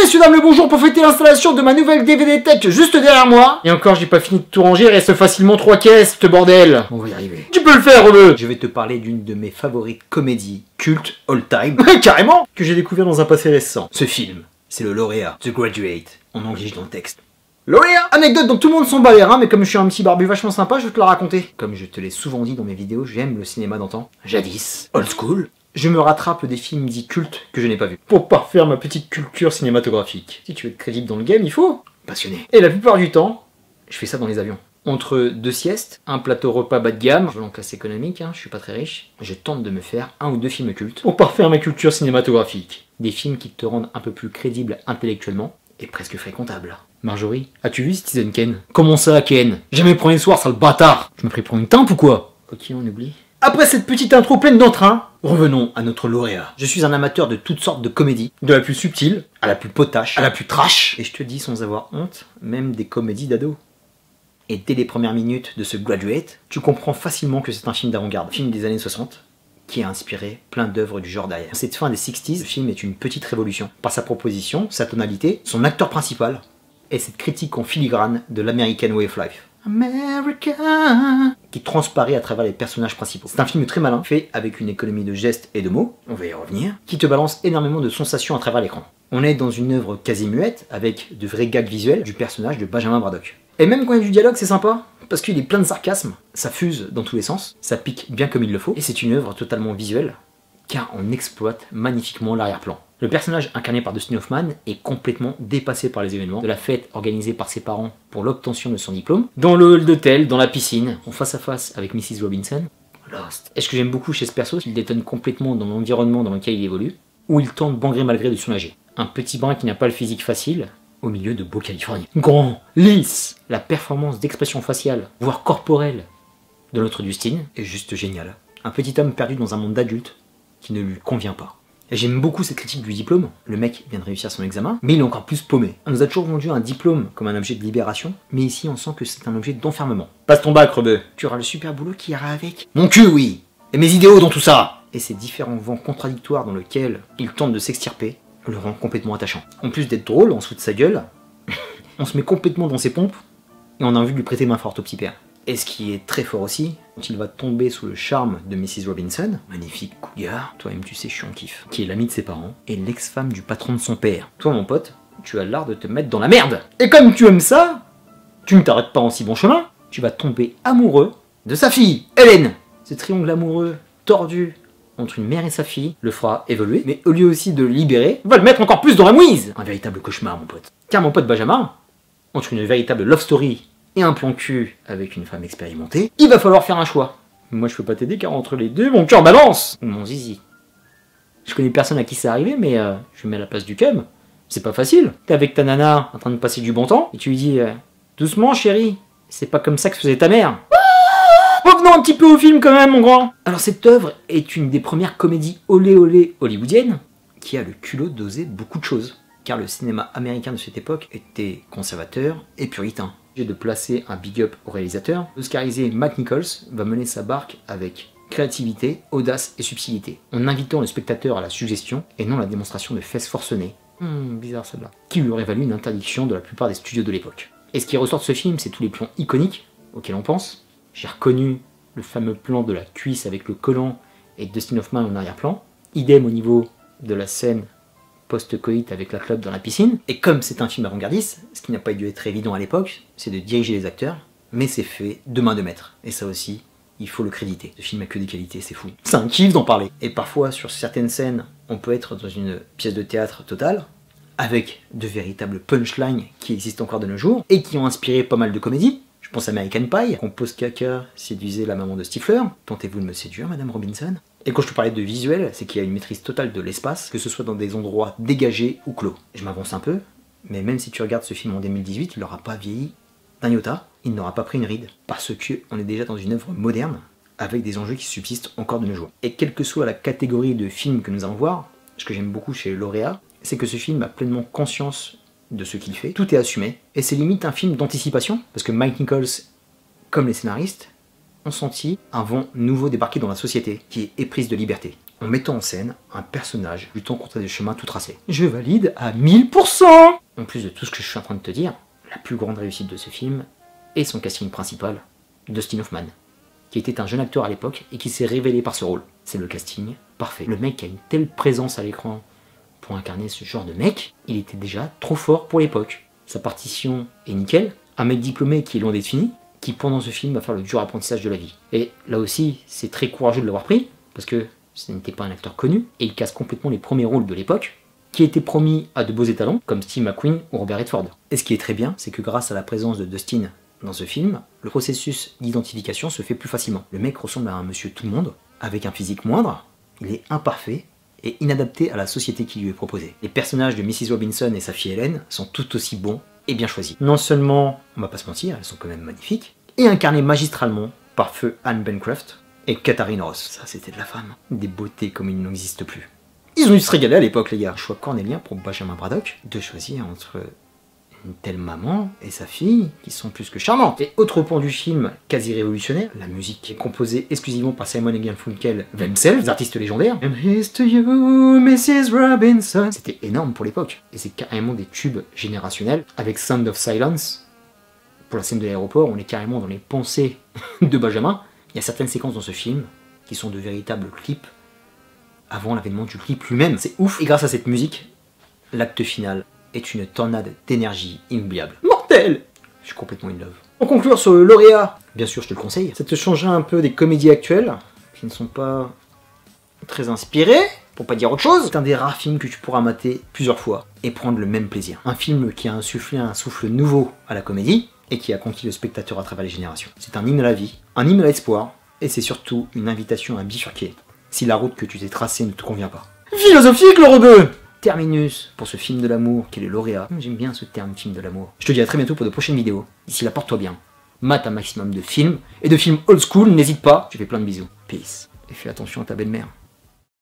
messieurs, dames, le bonjour pour fêter l'installation de ma nouvelle DVD tech juste derrière moi. Et encore, j'ai pas fini de tout ranger, il reste facilement 3 caisses, ce bordel. On va y arriver. Tu peux le faire, Rebeu. Je vais te parler d'une de mes favorites comédies culte all time, carrément, que j'ai découvert dans un passé récent. Ce film, c'est le lauréat, The Graduate, en anglais dans le texte. Lauréat. Anecdote dont tout le monde s'en bat les reins, mais comme je suis un petit barbu vachement sympa, je vais te la raconter. Comme je te l'ai souvent dit dans mes vidéos, j'aime le cinéma d'antan. Jadis, old school. Je me rattrape des films dits cultes que je n'ai pas vus. Pour parfaire ma petite culture cinématographique. Si tu veux être crédible dans le game, il faut passionné. Et la plupart du temps, je fais ça dans les avions. Entre 2 siestes, un plateau repas bas de gamme, je vais en classe économique, je suis pas très riche, je tente de me faire 1 ou 2 films cultes pour parfaire ma culture cinématographique. Des films qui te rendent un peu plus crédible intellectuellement et presque fréquentable. Marjorie, as-tu vu Citizen Kane? Comment ça, Ken? Jamais le premier soir, sale bâtard! Je me prie pour une timpe ou quoi? Ok, on oublie. Après cette petite intro pleine d'entrain, revenons à notre lauréat. Je suis un amateur de toutes sortes de comédies, de la plus subtile à la plus potache, à la plus trash, et je te dis sans avoir honte, même des comédies d'ados. Et dès les premières minutes de ce Graduate, tu comprends facilement que c'est un film d'avant-garde, film des années 60, qui a inspiré plein d'œuvres du genre derrière. Cette fin des 60s, le film est une petite révolution, par sa proposition, sa tonalité, son acteur principal, et cette critique en filigrane de l'American Way of Life. America, qui transparaît à travers les personnages principaux. C'est un film très malin, fait avec une économie de gestes et de mots, on va y revenir, qui te balance énormément de sensations à travers l'écran. On est dans une œuvre quasi muette, avec de vrais gags visuels du personnage de Benjamin Braddock. Et même quand il y a du dialogue, c'est sympa, parce qu'il est plein de sarcasme, ça fuse dans tous les sens, ça pique bien comme il le faut, et c'est une œuvre totalement visuelle, car on exploite magnifiquement l'arrière-plan. Le personnage incarné par Dustin Hoffman est complètement dépassé par les événements de la fête organisée par ses parents pour l'obtention de son diplôme, dans le hall d'hôtel, dans la piscine, en face à face avec Mrs. Robinson. Lost. Et ce que j'aime beaucoup chez ce perso, c'est qu'il détonne complètement dans l'environnement dans lequel il évolue, où il tente bon gré mal gré de surnager. Un petit brin qui n'a pas le physique facile, au milieu de beau Californie. Grand, lisse. La performance d'expression faciale, voire corporelle, de notre Dustin est juste géniale. Un petit homme perdu dans un monde d'adultes qui ne lui convient pas. Et j'aime beaucoup cette critique du diplôme. Le mec vient de réussir son examen, mais il est encore plus paumé. On nous a toujours vendu un diplôme comme un objet de libération, mais ici on sent que c'est un objet d'enfermement. Passe ton bac, Rebeu. Tu auras le super boulot qui ira avec. Mon cul, oui. Et mes idéaux dans tout ça. Et ces différents vents contradictoires dans lesquels il tente de s'extirper le rend complètement attachant. En plus d'être drôle, en dessous de sa gueule, on se met complètement dans ses pompes et on a envie de lui prêter main forte au petit père. Et ce qui est très fort aussi, quand il va tomber sous le charme de Mrs. Robinson, magnifique cougar, toi-même tu sais, je suis en kiff, qui est l'ami de ses parents et l'ex-femme du patron de son père. Toi mon pote, tu as l'art de te mettre dans la merde. Et comme tu aimes ça, tu ne t'arrêtes pas en si bon chemin, tu vas tomber amoureux de sa fille, Hélène. Ce triangle amoureux tordu entre une mère et sa fille le fera évoluer, mais au lieu aussi de le libérer, va le mettre encore plus dans la mouise. Un véritable cauchemar mon pote. Car mon pote Benjamin, entre une véritable love story et un plan cul avec une femme expérimentée, il va falloir faire un choix. Moi je peux pas t'aider car entre les deux, mon cœur balance. Ou mon zizi. Je connais personne à qui c'est arrivé, mais je me mets à la place du cum. C'est pas facile. T'es avec ta nana en train de passer du bon temps, et tu lui dis doucement chérie, c'est pas comme ça que faisait ta mère. Revenons un petit peu au film quand même mon grand. Alors cette œuvre est une des premières comédies olé olé hollywoodiennes qui a le culot d'oser beaucoup de choses. Car le cinéma américain de cette époque était conservateur et puritain. De placer un big up au réalisateur, l'oscarisé Mike Nichols va mener sa barque avec créativité, audace et subtilité, en invitant le spectateur à la suggestion et non la démonstration de fesses forcenées. Bizarre celle-là. Qui lui aurait valu une interdiction de la plupart des studios de l'époque. Et ce qui ressort de ce film, c'est tous les plans iconiques auxquels on pense. J'ai reconnu le fameux plan de la cuisse avec le collant et Dustin Hoffman en arrière-plan. Idem au niveau de la scène post-coït avec la club dans la piscine. Et comme c'est un film avant-gardiste, ce qui n'a pas dû être évident à l'époque, c'est de diriger les acteurs, mais c'est fait de main de maître. Et ça aussi, il faut le créditer. Ce film a que des qualités, c'est fou. C'est un kiff d'en parler. Et parfois, sur certaines scènes, on peut être dans une pièce de théâtre totale, avec de véritables punchlines qui existent encore de nos jours, et qui ont inspiré pas mal de comédies. Je pense à American Pie, Compose caca, séduisez la maman de Stifler, tentez-vous de me séduire, Madame Robinson. Et quand je te parlais de visuel, c'est qu'il y a une maîtrise totale de l'espace, que ce soit dans des endroits dégagés ou clos. Je m'avance un peu, mais même si tu regardes ce film en 2018, il n'aura pas vieilli d'un iota, il n'aura pas pris une ride, parce qu'on est déjà dans une œuvre moderne, avec des enjeux qui subsistent encore de nos jours. Et quelle que soit la catégorie de film que nous allons voir, ce que j'aime beaucoup chez Lauréat, c'est que ce film a pleinement conscience de ce qu'il fait, tout est assumé, et c'est limite un film d'anticipation, parce que Mike Nichols, comme les scénaristes, ont senti un vent nouveau débarquer dans la société, qui est éprise de liberté. en mettant en scène un personnage luttant contre des chemins tout tracés. Je valide à 1000%. En plus de tout ce que je suis en train de te dire, la plus grande réussite de ce film est son casting principal, Dustin Hoffman, qui était un jeune acteur à l'époque et qui s'est révélé par ce rôle. C'est le casting parfait. Le mec a une telle présence à l'écran pour incarner ce genre de mec, il était déjà trop fort pour l'époque. Sa partition est nickel, un mec diplômé qui est loin d'être fini, qui pendant ce film va faire le dur apprentissage de la vie. Et là aussi, c'est très courageux de l'avoir pris, parce que ce n'était pas un acteur connu, et il casse complètement les premiers rôles de l'époque, qui étaient promis à de beaux étalons, comme Steve McQueen ou Robert Redford. Et ce qui est très bien, c'est que grâce à la présence de Dustin dans ce film, le processus d'identification se fait plus facilement. Le mec ressemble à un monsieur tout le monde, avec un physique moindre, il est imparfait, et inadapté à la société qui lui est proposée. Les personnages de Mrs. Robinson et sa fille Helen sont tout aussi bons et bien choisis. Non seulement, on va pas se mentir, elles sont quand même magnifiques, et incarnées magistralement par feu Anne Bancroft et Katharine Ross. Ça, c'était de la femme. Des beautés comme il n'existe plus. Ils ont dû se régaler à l'époque, les gars. Choix cornélien pour Benjamin Braddock de choisir entre une telle maman et sa fille, qui sont plus que charmantes. Et autre point du film, quasi révolutionnaire, la musique est composée exclusivement par Simon et Garfunkel themselves, des artistes légendaires. And here's to you, Mrs. Robinson. C'était énorme pour l'époque. Et c'est carrément des tubes générationnels. Avec Sound of Silence, pour la scène de l'aéroport, on est carrément dans les pensées de Benjamin. Il y a certaines séquences dans ce film qui sont de véritables clips avant l'avènement du clip lui-même. C'est ouf. Et grâce à cette musique, l'acte final est une tornade d'énergie inoubliable. Mortel! Je suis complètement in love. Pour conclure sur le lauréat, bien sûr je te le conseille, ça te changera un peu des comédies actuelles, qui ne sont pas très inspirées, pour pas dire autre chose. C'est un des rares films que tu pourras mater plusieurs fois et prendre le même plaisir. Un film qui a insufflé un souffle nouveau à la comédie et qui a conquis le spectateur à travers les générations. C'est un hymne à la vie, un hymne à l'espoir, et c'est surtout une invitation à bifurquer si la route que tu t'es tracée ne te convient pas. Philosophique, le rebeu! Terminus pour ce film de l'amour qui est le lauréat. J'aime bien ce terme, film de l'amour. Je te dis à très bientôt pour de prochaines vidéos. D'ici là, porte-toi bien. Mate un maximum de films, et de films old school, n'hésite pas. Je te fais plein de bisous. Peace. Et fais attention à ta belle-mère.